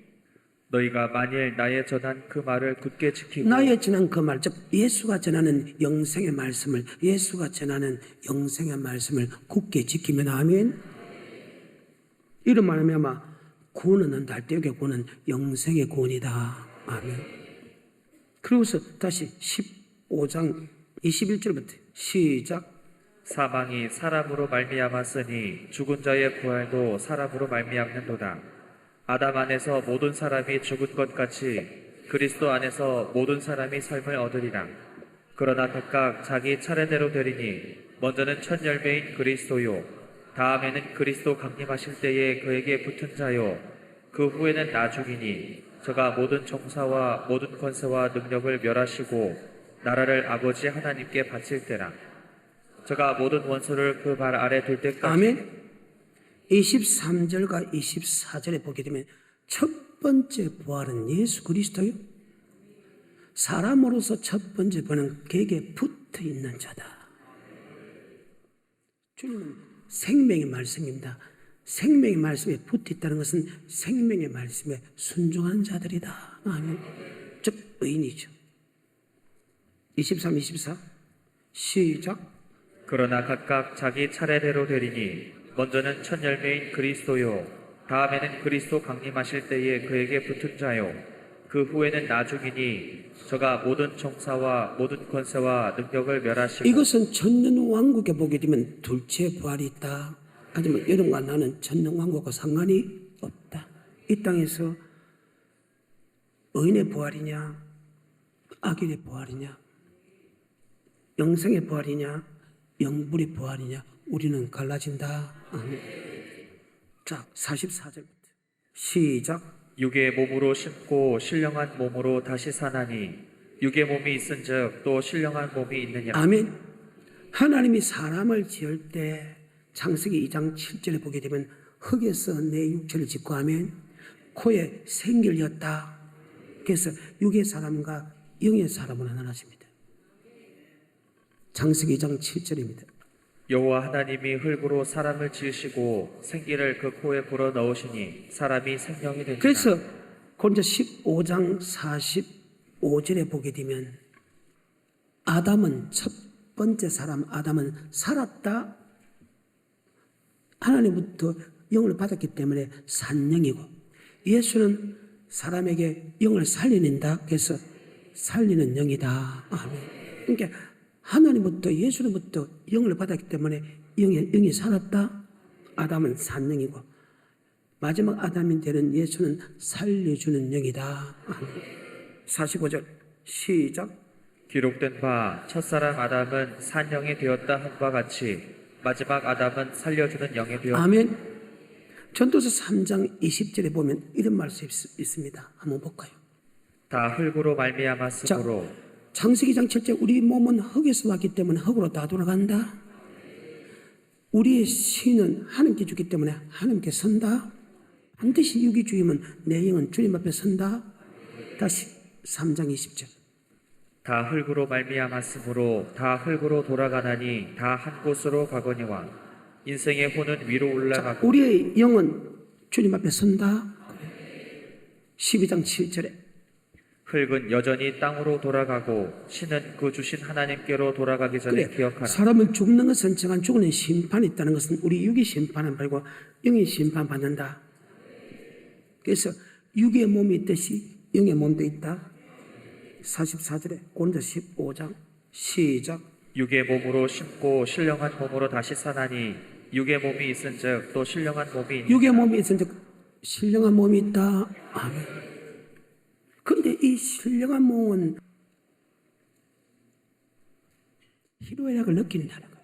너희가 만일 나의 전한 그 말을 굳게 지키고. 나의 전한 그 말, 즉 예수가 전하는 영생의 말씀을 예수가 전하는 영생의 말씀을 굳게 지키면 아멘. 이런 말하면 아마 구원은 달대역의 구원은 영생의 구원이다. 아멘. 그리고서 다시 15장 21절부터 시작. 사망이 사람으로 말미암았으니 죽은 자의 부활도 사람으로 말미암는도다. 아담 안에서 모든 사람이 죽은 것 같이 그리스도 안에서 모든 사람이 삶을 얻으리라. 그러나 각각 자기 차례대로 되리니 먼저는 첫 열매인 그리스도요 다음에는 그리스도 강림하실 때에 그에게 붙은 자요 그 후에는 나중이니 저가 모든 정사와 모든 권세와 능력을 멸하시고 나라를 아버지 하나님께 바칠 때라. 저가 모든 원수를 그 발 아래 둘 때까지. 아멘. 23절과 24절에 보게 되면 첫 번째 부활은 예수 그리스도요. 사람으로서 첫 번째 부활은 그에게 붙어 있는 자다. 주님은 생명의 말씀입니다. 생명의 말씀에 붙어 있다는 것은 생명의 말씀에 순종한 자들이다. 아멘. 즉 의인이죠. 23, 24 시작. 그러나 각각 자기 차례대로 되리니 먼저는 첫 열매인 그리스도요 다음에는 그리스도 강림하실 때에 그에게 붙은 자요 그 후에는 나중이니 저가 모든 정사와 모든 권세와 능력을 멸하시고. 이것은 천년왕국에 보게 되면 둘째 부활이 있다. 하지만 여러분과 나는 천년왕국과 상관이 없다. 이 땅에서 의인의 부활이냐 악인의 부활이냐 영생의 부활이냐 영불의 부활이냐 우리는 갈라진다. 아멘. 자 44절부터 시작. 육의 몸으로 심고 신령한 몸으로 다시 사나니 육의 몸이 있은즉 또 신령한 몸이 있느냐. 아멘. 하나님이 사람을 지을 때 창세기 2장 7절에 보게 되면 흙에서 내 육체를 짓고 아멘. 코에 생길렸다. 그래서 육의 사람과 영의 사람으로 나눠집니다. 창세기 2장 7절입니다. 여호와 하나님이 흙으로 사람을 지으시고 생기를 그 코에 불어 넣으시니 사람이 생명이 되니라. 그래서 고린도 15장 45절에 보게 되면 아담은 첫 번째 사람 아담은 살았다. 하나님부터 영을 받았기 때문에 산영이고 예수는 사람에게 영을 살려낸다. 그래서 살리는 영이다. 아멘. 그러니까 하나님부터 예수님부터 영을 받았기 때문에 영이 살았다. 아담은 산영이고 마지막 아담이 되는 예수는 살려주는 영이다. 45절 시작. 기록된 바 첫사람 아담은 산영이 되었다 한 바 같이 마지막 아담은 살려주는 영이 되었다. 아멘. 전도서 3장 20절에 보면 이런 말씀이 있습니다. 한번 볼까요? 다 흙으로 말미암았으므로. 창세기 2장 7절 우리 몸은 흙에서 왔기 때문에 흙으로 다 돌아간다. 우리의 신은 하나님께 주기 때문에 하나님께 선다. 반드시 육이 주임은 내 영은 주님 앞에 선다. 다시 3장 20절. 다 흙으로 말미암았으므로 다 흙으로 돌아가나니 다 한 곳으로 가거니와 인생의 혼은 위로 올라가고. 우리의 영은 주님 앞에 선다. 12장 7절에 흙은 여전히 땅으로 돌아가고 신은 그 주신 하나님께로 돌아가기 전에 그래, 기억하라. 사람은 죽는 것은 정한 죽는 심판이 있다는 것은 우리 육이 심판을 받고 영이 심판받는다. 그래서 육의 몸이 있듯이 영의 몸도 있다. 44절에 고린도 15장 시작. 육의 몸으로 심고 신령한 몸으로 다시 사나니 육의 몸이 있은즉 또 신령한 몸이 있느니라. 육의 몸이 있은즉 신령한 몸이 있다. 아멘. 그런데 이 신령한 몸은 희로애락을 느낀다는 거예요.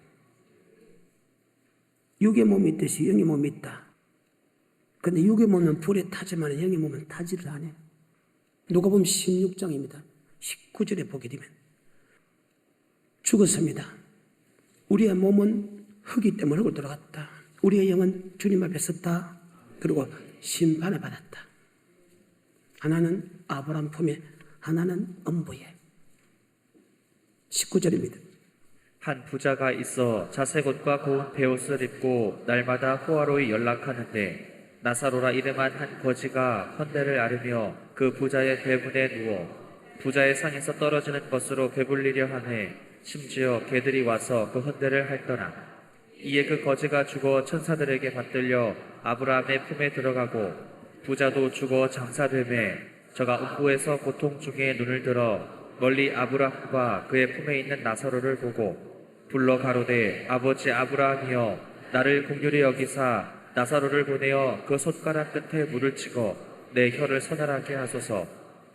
육의 몸이 있듯이 영의 몸이 있다. 그런데 육의 몸은 불에 타지만 영의 몸은 타지를 않아요. 누가복음 16장입니다. 19절에 보게 되면 죽었습니다. 우리의 몸은 흙이 때문에 흙을 돌아갔다. 우리의 영은 주님 앞에 섰다. 그리고 심판을 받았다. 하나는 아브라함 품에, 하나는 음부에. 19절입니다. 한 부자가 있어 자색옷과 고운 베옷을 입고 날마다 호화로이 연락하는데 나사로라 이름한 한 거지가 헌대를 앓으며 그 부자의 배분에 누워 부자의 상에서 떨어지는 것으로 배불리려 하매 심지어 개들이 와서 그 헌대를 핥더라. 이에 그 거지가 죽어 천사들에게 받들려 아브라함의 품에 들어가고 부자도 죽어 장사되매 저가 음부에서 고통 중에 눈을 들어 멀리 아브라함과 그의 품에 있는 나사로를 보고 불러 가로되 아버지 아브라함이여 나를 긍휼히 여기사 나사로를 보내어 그 손가락 끝에 물을 치고 내 혀를 서늘하게 하소서.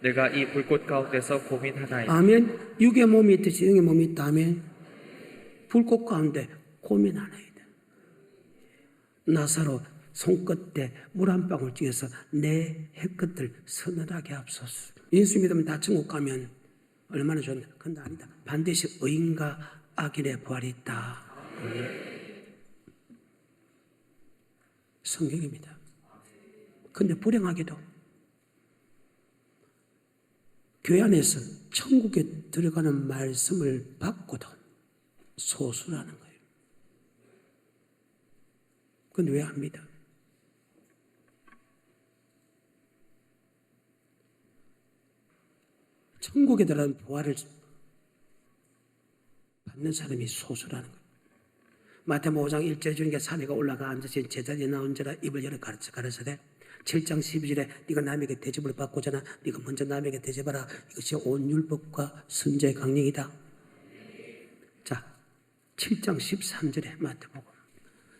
내가 이 불꽃 가운데서 고민하나이다. 아멘. 육의 몸이 있듯이 영의 몸이 있다. 아멘. 불꽃 가운데 고민하나이다. 나사로 손끝에 물 한 방울 찌어서 내 혀끝을 서늘하게 합소서. 예수 믿으면 다 천국 가면 얼마나 좋은데. 근데 아니다. 반드시 의인과 악인의 부활이 있다. 성경입니다. 근데 불행하게도 교회 안에서 천국에 들어가는 말씀을 받고도 소수라는 거예요. 근데 왜 합니다? 천국에 들어가는 부활을 받는 사람이 소수라는 거예요. 마태복음 5장 1절에 주님께 사내가 올라가 앉으신 제자리에 나온 자라 입을 열어 가르쳐되 7장 12절에 네가 남에게 대접을 받고자 네가 먼저 남에게 대접하라. 이것이 온 율법과 선지자의 강령이다. 자, 7장 13절에 마태복음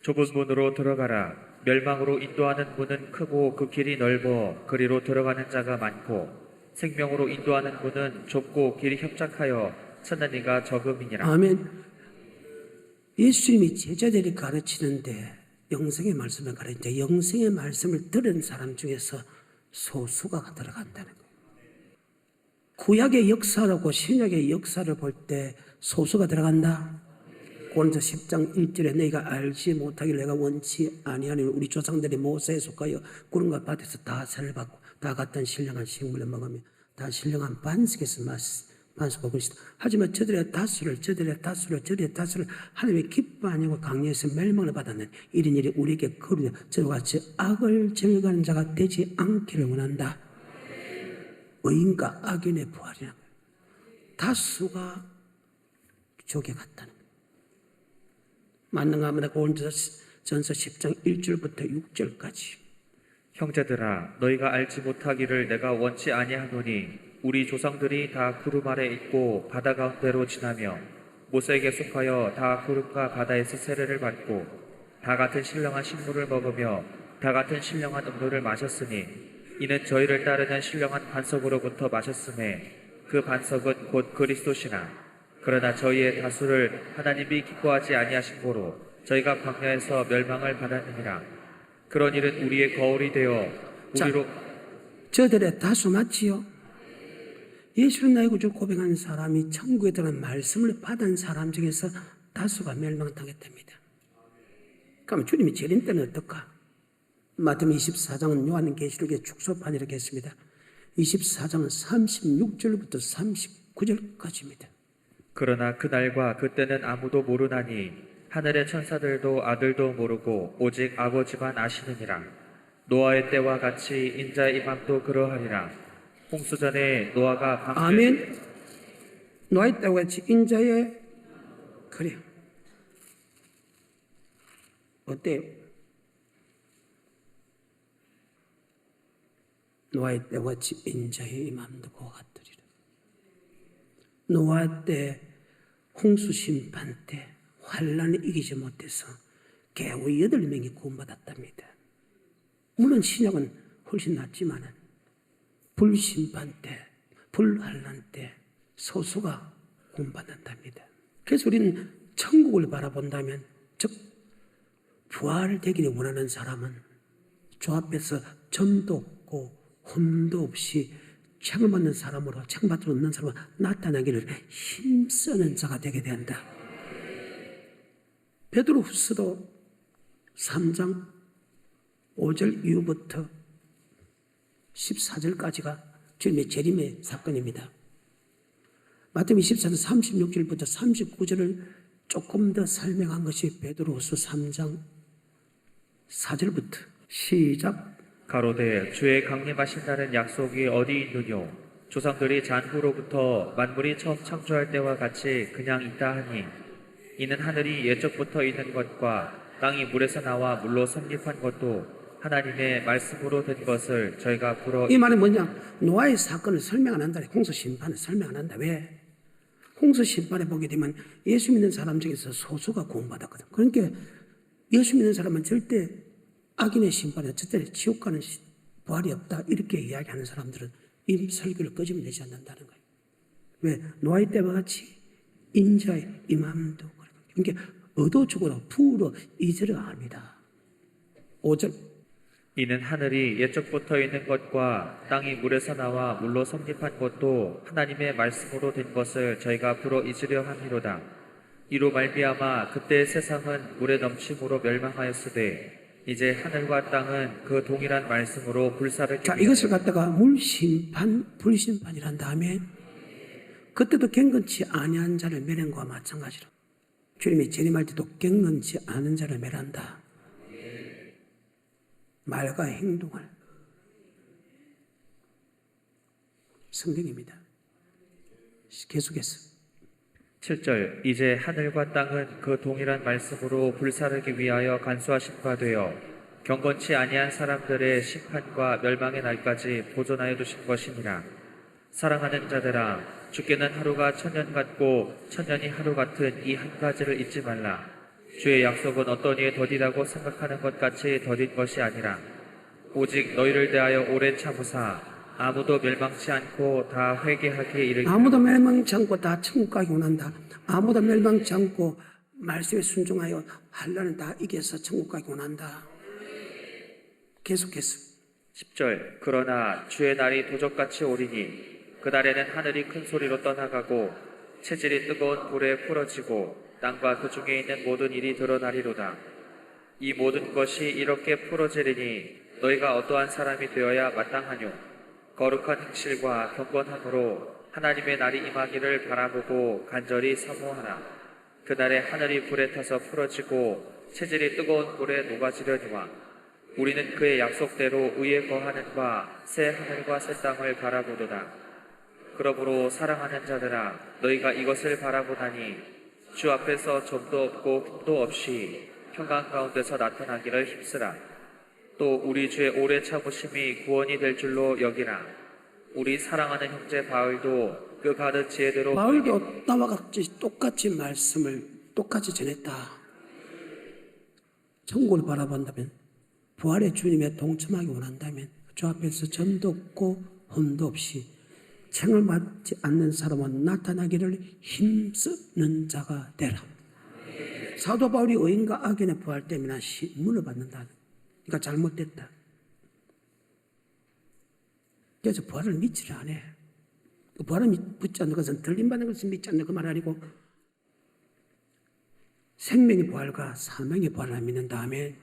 좁은 문으로 들어가라. 멸망으로 인도하는 문은 크고 그 길이 넓어 그리로 들어가는 자가 많고 생명으로 인도하는 문은 좁고 길이 협착하여 찾는 이가 적음이니라. 아멘. 예수님이 제자들이 가르치는데 영생의 말씀을 가르치는데 영생의 말씀을 들은 사람 중에서 소수가 들어간다는 거예요. 구약의 역사라고 신약의 역사를 볼 때 소수가 들어간다. 고린도 10장 1절에 너희가 알지 못하길 내가 원치 아니하니 우리 조상들이 모세에 속하여 구름과 밭에서 다 살을 받고 다 같은 신령한 식물을 먹으며 다 신령한 반석에서 반석하고 있다. 하지만 저들의 다수를 하나님의 기뻐하냐고 강요해서 멸망을 받았는 이런 일이 우리에게 거루되 저와 같이 악을 즐거하는 자가 되지 않기를 원한다. 의인과 악인의 부활이라는 거예요. 다수가 조개 같다는 거예요. 맞는가 하면 고린도전서 10장 1절부터 6절까지. 형제들아 너희가 알지 못하기를 내가 원치 아니하노니 우리 조상들이 다 구름 아래 있고 바다 가운데로 지나며 모세에게 속하여 다 구름과 바다에서 세례를 받고 다 같은 신령한 식물을 먹으며 다 같은 신령한 음료를 마셨으니 이는 저희를 따르는 신령한 반석으로부터 마셨음에 그 반석은 곧 그리스도시나 그러나 저희의 다수를 하나님이 기뻐하지 아니하신 고로 저희가 광야에서 멸망을 받았느니라. 그런 일은 우리의 거울이 되어 우리로 저들의 다수 맞지요? 예수는 나의 구주 고백하는 사람이 천국에 들어간 말씀을 받은 사람 중에서 다수가 멸망당했답니다. 그럼 주님이 재림 때는 어떨까? 마태복음 24장은 요한계시록의 축소판 이렇게 했습니다. 24장은 36절부터 39절까지입니다. 그러나 그날과 그때는 아무도 모르나니 하늘의 천사들도 아들도 모르고 오직 아버지만 아시느니라. 노아의 때와 같이 인자의 임함도 그러하리라. 홍수 전에 노아가 방주에 아멘. 노아의 때와 같이 인자의 그래. 어때요? 노아의 때와 같이 인자의 임함도 그와 같으리라. 노아 때 홍수 심판 때 환란을 이기지 못해서 겨우 8명이 구원받았답니다. 물론 신약은 훨씬 낫지만은 불심판 때, 불환란 때 소수가 구원받는답니다. 그래서 우리는 천국을 바라본다면, 즉 부활되기를 원하는 사람은 주 앞에서 점도 없고 흠도 없이 책을 받는 사람으로, 책 받을 수 없는 사람으로 나타나기를 힘쓰는 자가 되게 된다. 베드로후서도 3장 5절 이후부터 14절까지가 주님의 재림의 사건입니다. 마태복음 24장 36절부터 39절을 조금 더 설명한 것이 베드로후서 3장 4절부터 시작. 가로되 주의 강림하신다는 약속이 어디 있느뇨? 조상들이 잔후로부터 만물이 처음 창조할 때와 같이 그냥 있다 하니 이는 하늘이 예적부터 있는 것과 땅이 물에서 나와 물로 성립한 것도 하나님의 말씀으로 된 것을 저희가 이 말은 뭐냐? 노아의 사건을 설명 안 한다. 홍수 심판을 설명 안 한다. 왜? 홍수 심판에 보게 되면 예수 믿는 사람 중에서 소수가 구원받았거든. 그러니까 예수 믿는 사람은 절대 악인의 심판에 절대 지옥 가는 부활이 없다. 이렇게 이야기하는 사람들은 이 설교를 끄집어 내지 않는다는 거예요. 왜? 노아의 때와 같이 인자의 임함도 그러니까 얻어 죽어라 부으로 이절을 합니다. 5절. 이는 하늘이 옛적부터 있는 것과 땅이 물에서 나와 물로 성립한 것도 하나님의 말씀으로 된 것을 저희가 불어 잊으려 함이로다. 이로 말미암아 그때 세상은 물에 넘침으로 멸망하였으되 이제 하늘과 땅은 그 동일한 말씀으로 불사르게. 자, 이것을 갖다가 물심판, 불심판이란 다음에 그때도 경건치 아니한 자를 멸한 것과 마찬가지로 주님이 재림할 때도 경건치 않은 자를 멸한다. 말과 행동을. 성경입니다. 계속해서 7절. 이제 하늘과 땅은 그 동일한 말씀으로 불사르기 위하여 간수하신 바 되어 경건치 아니한 사람들의 심판과 멸망의 날까지 보존하여 두신 것이니라. 사랑하는 자들아, 주께는 하루가 천년 같고 천년이 하루 같은 이 한 가지를 잊지 말라. 주의 약속은 어떤 이에 더디다고 생각하는 것 같이 더딘 것이 아니라 오직 너희를 대하여 오래 참으사 아무도 멸망치 않고 다 회개하기에 이르기를. 아무도 멸망치 않고 다 천국 가기 원한다. 아무도 멸망치 않고 말씀에 순종하여 환난을 다 이겨서 천국 가기 원한다. 계속해서 10절. 그러나 주의 날이 도적같이 오리니 그날에는 하늘이 큰 소리로 떠나가고 체질이 뜨거운 불에 풀어지고 땅과 그 중에 있는 모든 일이 드러나리로다. 이 모든 것이 이렇게 풀어지리니 너희가 어떠한 사람이 되어야 마땅하뇨? 거룩한 행실과 경건함으로 하나님의 날이 임하기를 바라보고 간절히 사모하라. 그날에 하늘이 불에 타서 풀어지고 체질이 뜨거운 불에 녹아지려니와 우리는 그의 약속대로 의에 거하는 바 새 하늘과 새 땅을 바라보도다. 그러므로 사랑하는 자들아, 너희가 이것을 바라보다니 주 앞에서 점도 없고 흠도 없이 평강 가운데서 나타나기를 힘쓰라. 또 우리 주의 오래 참으심이 구원이 될 줄로 여기라. 우리 사랑하는 형제 바울도 그 가득 지혜대로 바울도 나와 같이 똑같이 말씀을 똑같이 전했다. 천국을 바라본다면 부활의 주님에 동참하기 원한다면 주 앞에서 점도 없고 흠도 없이 책을 받지 않는 사람은 나타나기를 힘쓰는 자가 되라. 사도 바울이 의인과 악인의 부활 때문에 신문을 받는다. 그러니까 잘못됐다. 그래서 부활을 믿지를 않아. 부활을 믿지 않는 것은 들림받는 것을 믿지 않는 그 말 아니고 생명의 부활과 사명의 부활을 안 믿는 다음에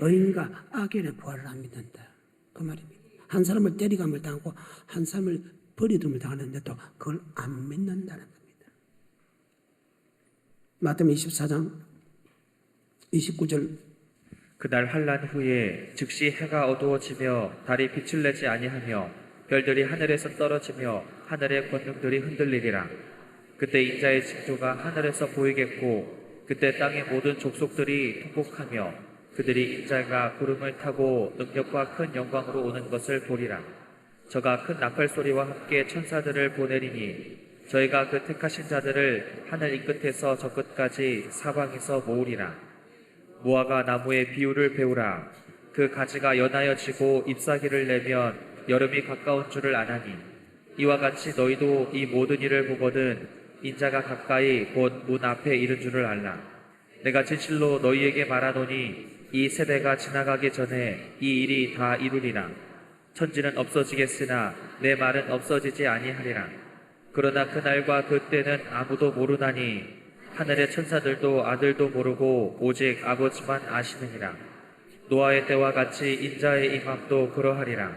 의인과 악인의 부활을 안 믿는다. 그 말입니다. 한 사람을 때리감을 당하고 한 사람을 버리둠을 당하는데도 그걸 안 믿는다는 겁니다. 마태복음 24장 29절 그날 환란 후에 즉시 해가 어두워지며 달이 빛을 내지 아니하며 별들이 하늘에서 떨어지며 하늘의 권능들이 흔들리리라. 그때 인자의 징조가 하늘에서 보이겠고 그때 땅의 모든 족속들이 통곡하며 그들이 인자가 구름을 타고 능력과 큰 영광으로 오는 것을 보리라. 저가 큰 나팔 소리와 함께 천사들을 보내리니 저희가 그 택하신 자들을 하늘 이 끝에서 저 끝까지 사방에서 모으리라. 무화과 나무의 비유를 배우라. 그 가지가 연하여 지고 잎사귀를 내면 여름이 가까운 줄을 아나니 이와 같이 너희도 이 모든 일을 보거든 인자가 가까이 곧 문 앞에 이른 줄을 알라. 내가 진실로 너희에게 말하노니 이 세대가 지나가기 전에 이 일이 다 이루리라. 천지는 없어지겠으나 내 말은 없어지지 아니하리라. 그러나 그날과 그때는 아무도 모르나니 하늘의 천사들도 아들도 모르고 오직 아버지만 아시느니라. 노아의 때와 같이 인자의 임함도 그러하리라.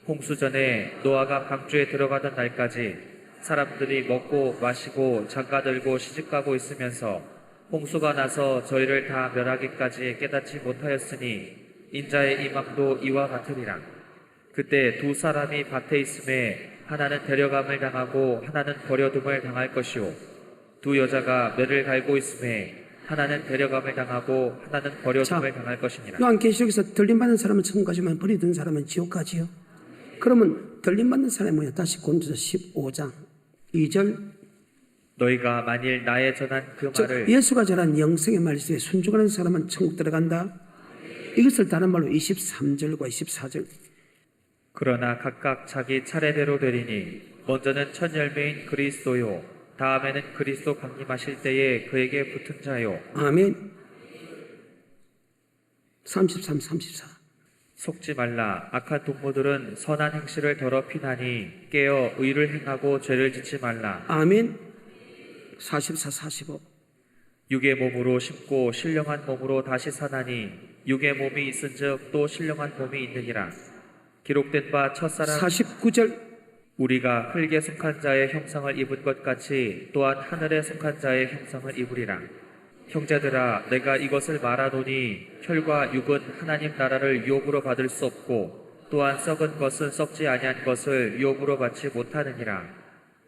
홍수 전에 노아가 방주에 들어가던 날까지 사람들이 먹고 마시고 장가들고 시집가고 있으면서 홍수가 나서 저희를 다 멸하기까지 깨닫지 못하였으니 인자의 임함도 이와 같으리라. 그때 두 사람이 밭에 있음에 하나는 데려감을 당하고 하나는 버려둠을 당할 것이요 두 여자가 매를 갈고 있음에 하나는 데려감을 당하고 하나는 버려둠을 당할 것이니라. 요한계시록에서 들림받는 사람은 천국 가지만 버리던 사람은 지옥 가지요. 그러면 들림받는 사람이 뭐냐? 다시 고린도서 15장 2절 너희가 만일 나의 전한 그 말을 예수가 전한 영생의 말씀에 순종하는 사람은 천국 들어간다. 이것을 다른 말로 23절과 24절. 그러나 각각 자기 차례대로 되리니 먼저는 첫 열매인 그리스도요 다음에는 그리스도 강림하실 때에 그에게 붙은 자요. 아멘. 33, 34. 속지 말라. 악한 동무들은 선한 행실을 더럽히나니 깨어 의를 행하고 죄를 짓지 말라. 아멘. 44, 45. 육의 몸으로 심고 신령한 몸으로 다시 사나니 육의 몸이 있은즉 또 신령한 몸이 있느니라. 기록된 바 첫사랑 49절. 우리가 흙에 속한 자의 형상을 입은 것 같이 또한 하늘에 속한 자의 형상을 입으리라. 형제들아, 내가 이것을 말하노니 혈과 육은 하나님 나라를 유업으로 받을 수 없고 또한 썩은 것은 썩지 아니한 것을 유업으로 받지 못하느니라.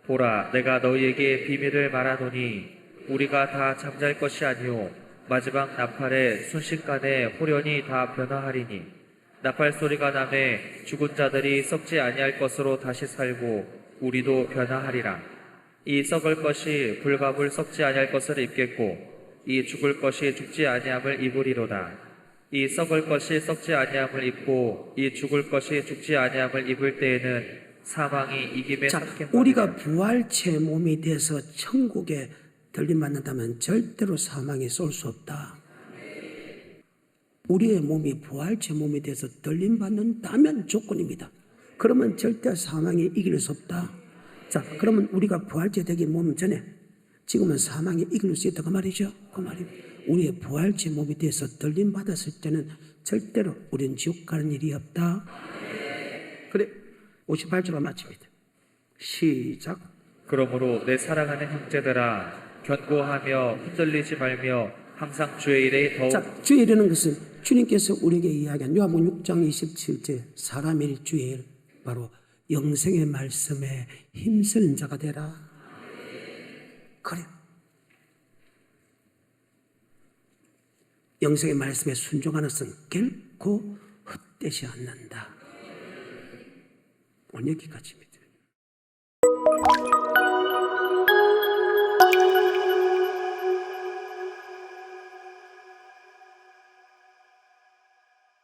보라, 내가 너희에게 비밀을 말하노니 우리가 다 잠잘 것이 아니오 마지막 나팔에 순식간에 호련히 다 변화하리니 나팔 소리가 나매 죽은 자들이 썩지 아니할 것으로 다시 살고 우리도 변화하리라. 이 썩을 것이 불가불 썩지 아니할 것을 입겠고 이 죽을 것이 죽지 아니함을 입으리로다. 이 썩을 것이 썩지 아니함을 입고 이 죽을 것이 죽지 아니함을 입을 때에는 사망이 이김에 삼킨 우리가 부활체 몸이 돼서 천국에 들림받는다면 절대로 사망에 쏠 수 없다. 우리의 몸이 부활체 몸이 돼서 들림받는다면 조건입니다. 그러면 절대 사망에 이길 수 없다. 자, 그러면 우리가 부활체 되기 몸 전에 지금은 사망에 이길 수 있다 그 말이죠. 그 말입니다. 우리의 부활체 몸이 돼서 들림받았을 때는 절대로 우리는 지옥 가는 일이 없다. 그래, 58절로 마칩니다. 시작. 그러므로 내 사랑하는 형제들아 견고하며 흔들리지 말며 항상 주의 일에 더욱 자, 주의 일이라는 것은 주님께서 우리에게 이야기한 요한복음 6장 27절 사람의 일 주의 일 바로 영생의 말씀에 힘쓰는 자가 되라. 그래. 영생의 말씀에 순종하는 것은 결코 헛되지 않는다. 오늘 여기까지입니다.